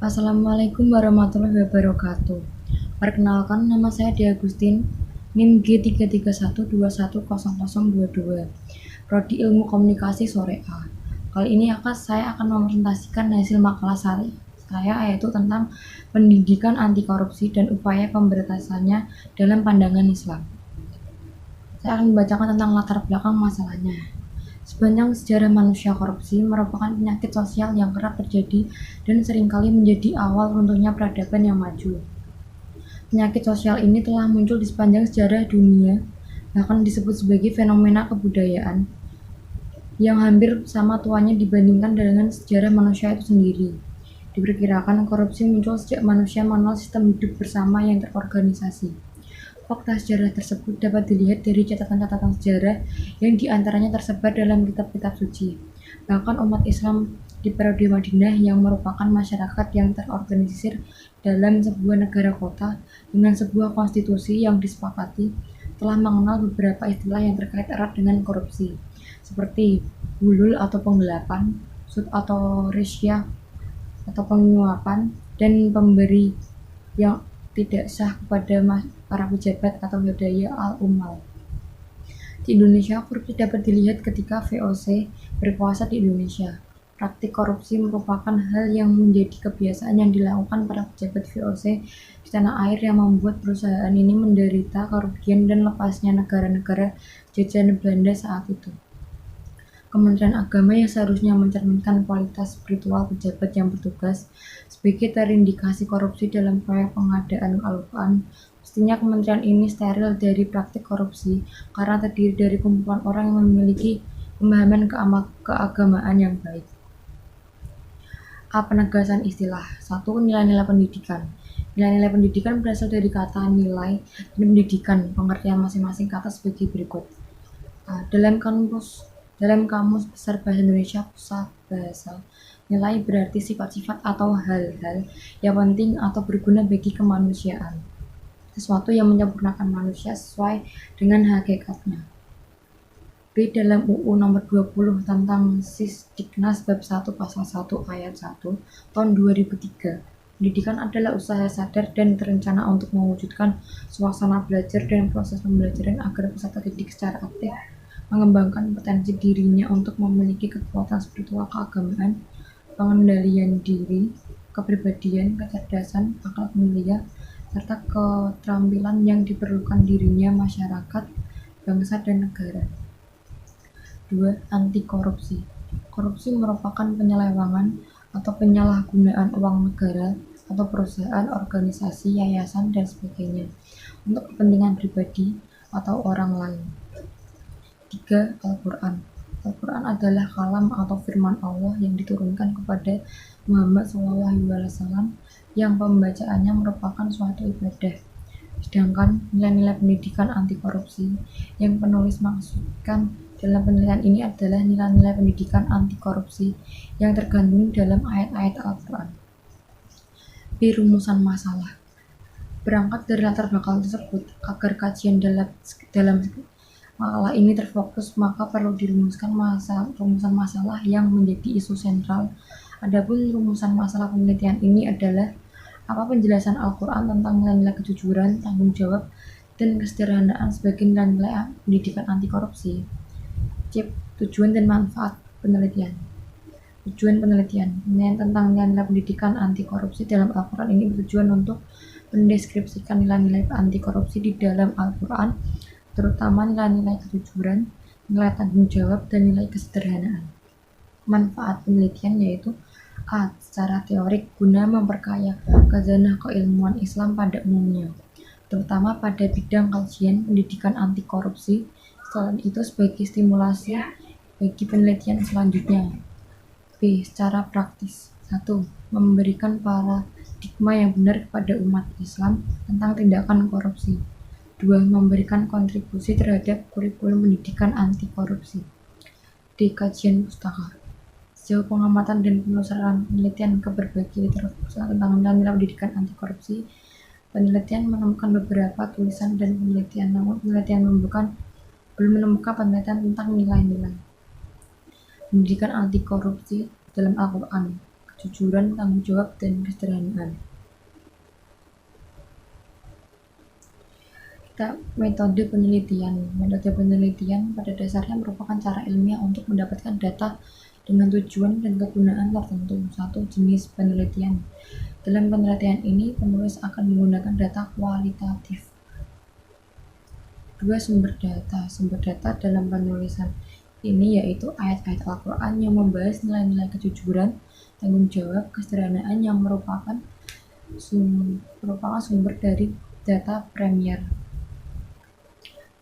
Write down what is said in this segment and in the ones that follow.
Assalamualaikum warahmatullahi wabarakatuh. Perkenalkan, nama saya Dia Agustin, NIM G311210022, Prodi Ilmu Komunikasi Sore A. Kali ini saya akan mepresentasikan hasil makalah saya yaitu tentang pendidikan anti korupsi dan upaya pemberantasannya dalam pandangan Islam. Saya akan membacakan tentang latar belakang masalahnya. Sepanjang sejarah manusia, korupsi merupakan penyakit sosial yang kerap terjadi dan seringkali menjadi awal runtuhnya peradaban yang maju. Penyakit sosial ini telah muncul di sepanjang sejarah dunia, bahkan disebut sebagai fenomena kebudayaan yang hampir sama tuanya dibandingkan dengan sejarah manusia itu sendiri. Diperkirakan korupsi muncul sejak manusia mengenal sistem hidup bersama yang terorganisasi. Fakta sejarah tersebut dapat dilihat dari catatan-catatan sejarah yang diantaranya tersebar dalam kitab-kitab suci. Bahkan umat Islam di periode Madinah yang merupakan masyarakat yang terorganisir dalam sebuah negara kota dengan sebuah konstitusi yang disepakati telah mengenal beberapa istilah yang terkait erat dengan korupsi, seperti hulul atau penggelapan, sud atau risyah atau penyuapan, dan pemberi yang tidak sah kepada para pejabat atau hidayah al-ummal. Di Indonesia, korupsi dapat dilihat ketika VOC berkuasa di Indonesia. Praktik korupsi merupakan hal yang menjadi kebiasaan yang dilakukan para pejabat VOC di tanah air yang membuat perusahaan ini menderita kerugian dan lepasnya negara-negara jajahan Belanda saat itu. Kementerian Agama yang seharusnya mencerminkan kualitas spiritual pejabat yang bertugas sebagai terindikasi korupsi dalam proyek pengadaan Al-Quran, mestinya kementerian ini steril dari praktik korupsi karena terdiri dari kumpulan orang yang memiliki pemahaman keagamaan yang baik. Penegasan istilah. 1. Nilai-nilai pendidikan. Nilai-nilai pendidikan berasal dari kata nilai dan pendidikan. Pengertian masing-masing kata sebagai berikut. Dalam Kamus Besar Bahasa Indonesia Pusat Bahasa, nilai berarti sifat-sifat atau hal-hal yang penting atau berguna bagi kemanusiaan. Sesuatu yang menyempurnakan manusia sesuai dengan hakikatnya. B. Dalam UU nomor 20 tentang Sisdiknas bab 1 pasal 1 ayat 1 tahun 2003. Pendidikan adalah usaha sadar dan terencana untuk mewujudkan suasana belajar dan proses pembelajaran agar peserta didik secara aktif mengembangkan potensi dirinya untuk memiliki kekuatan spiritual keagamaan, pengendalian diri, kepribadian, kecerdasan, akal mulia, serta keterampilan yang diperlukan dirinya, masyarakat, bangsa, dan negara. 2. Anti korupsi. Korupsi merupakan penyelewengan atau penyalahgunaan uang negara atau perusahaan, organisasi, yayasan, dan sebagainya untuk kepentingan pribadi atau orang lain. 3. Al-Quran. Al-Quran adalah kalam atau firman Allah yang diturunkan kepada Muhammad SAW yang pembacaannya merupakan suatu ibadah. Sedangkan nilai-nilai pendidikan anti korupsi yang penulis maksudkan dalam penelitian ini adalah nilai-nilai pendidikan anti korupsi yang terkandung dalam ayat-ayat Al-Quran. B. Rumusan masalah. Berangkat dari latar belakang tersebut, agar kajian dalam makalah ini terfokus, maka perlu dirumuskan rumusan masalah yang menjadi isu sentral. Adapun rumusan masalah penelitian ini adalah apa penjelasan Al-Quran tentang nilai-nilai kejujuran, tanggung jawab, dan kesederhanaan sebagai nilai-nilai pendidikan anti korupsi. C. Tujuan dan manfaat penelitian. Tujuan penelitian. Penelitian tentang nilai-nilai pendidikan anti korupsi dalam Al-Quran ini bertujuan untuk mendeskripsikan nilai-nilai anti korupsi di dalam Al-Quran, terutama nilai-nilai kejujuran, nilai tanggung jawab, dan nilai kesederhanaan. Manfaat penelitian yaitu A. Secara teorik guna memperkaya khazanah keilmuan Islam pada umumnya, terutama pada bidang kajian pendidikan anti korupsi. Selain itu sebagai stimulasi bagi penelitian selanjutnya. B. Secara praktis. 1. Memberikan paradigma yang benar kepada umat Islam tentang tindakan korupsi. 2. Memberikan kontribusi terhadap kurikulum pendidikan anti korupsi. D. Kajian pustaka. Sejauh pengamatan dan penelusuran penelitian ke berbagai literatur tentang nilai-nilai pendidikan anti korupsi, penelitian menemukan beberapa tulisan dan penelitian, namun penelitian belum menemukan penelitian tentang nilai-nilai pendidikan anti korupsi dalam Al-Quran. kejujuran, tanggung jawab, dan kesederhanaan. Metode penelitian. Metode penelitian pada dasarnya merupakan cara ilmiah untuk mendapatkan data dengan tujuan dan kegunaan tertentu. Satu jenis penelitian. Dalam penelitian ini, penulis akan menggunakan data kualitatif. Dua, sumber data. Sumber data dalam penulisan ini yaitu ayat-ayat Al-Quran yang membahas nilai-nilai kejujuran, tanggung jawab, kesederhanaan yang merupakan sumber dari data primer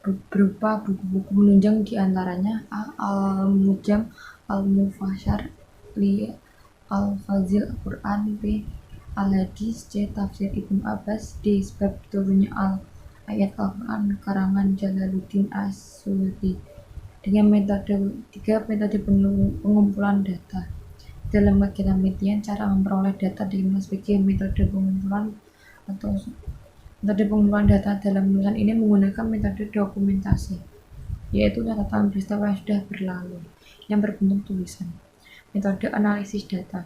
berupa buku-buku menunjang diantaranya A. Al-Mujam Al-Mufassar, Li Al-Fazil Al-Quran, B. Al-Hadis, C. Tafsir Ibnu Abbas, D. Sebab turunnya ayat Al-Quran karangan Jalaluddin As-Suyuti. Dengan metode 3, metode pengumpulan data. Dalam kegiatan penelitian, cara memperoleh data dikenal sebagai metode pengumpulan atau metode pengumpulan data. Dalam penulisan ini menggunakan metode dokumentasi, yaitu catatan peristiwa yang sudah berlalu yang berbentuk tulisan. Metode analisis data.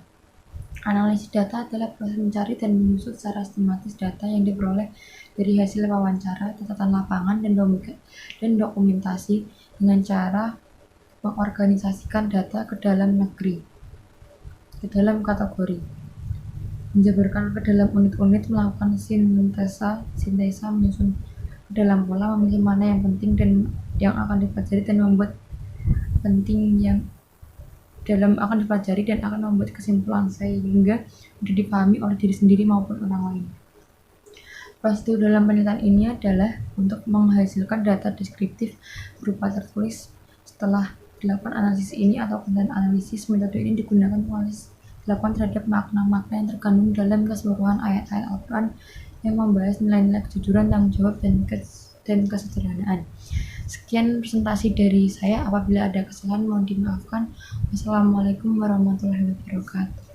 Analisis data adalah proses mencari dan menyusut secara sistematis data yang diperoleh dari hasil wawancara, catatan lapangan, dan dokumentasi dengan cara mengorganisasikan data ke dalam kategori, menjabarkan ke dalam unit-unit, melakukan sintesa, menyusun ke dalam pola, memilih mana yang penting dan yang akan dipelajari dan membuat akan membuat kesimpulan sehingga mudah dipahami oleh diri sendiri maupun orang lain. Prosedur dalam penelitian ini adalah untuk menghasilkan data deskriptif berupa tertulis. Setelah dilakukan analisis ini atau konten analisis, metode ini digunakan dilakukan terhadap makna-makna yang terkandung dalam keseluruhan ayat-ayat Al-Quran yang membahas nilai-nilai kejujuran, tanggung jawab, dan kesederhanaan. Sekian presentasi dari saya. Apabila ada kesalahan mohon dimaafkan. Wassalamualaikum warahmatullahi wabarakatuh.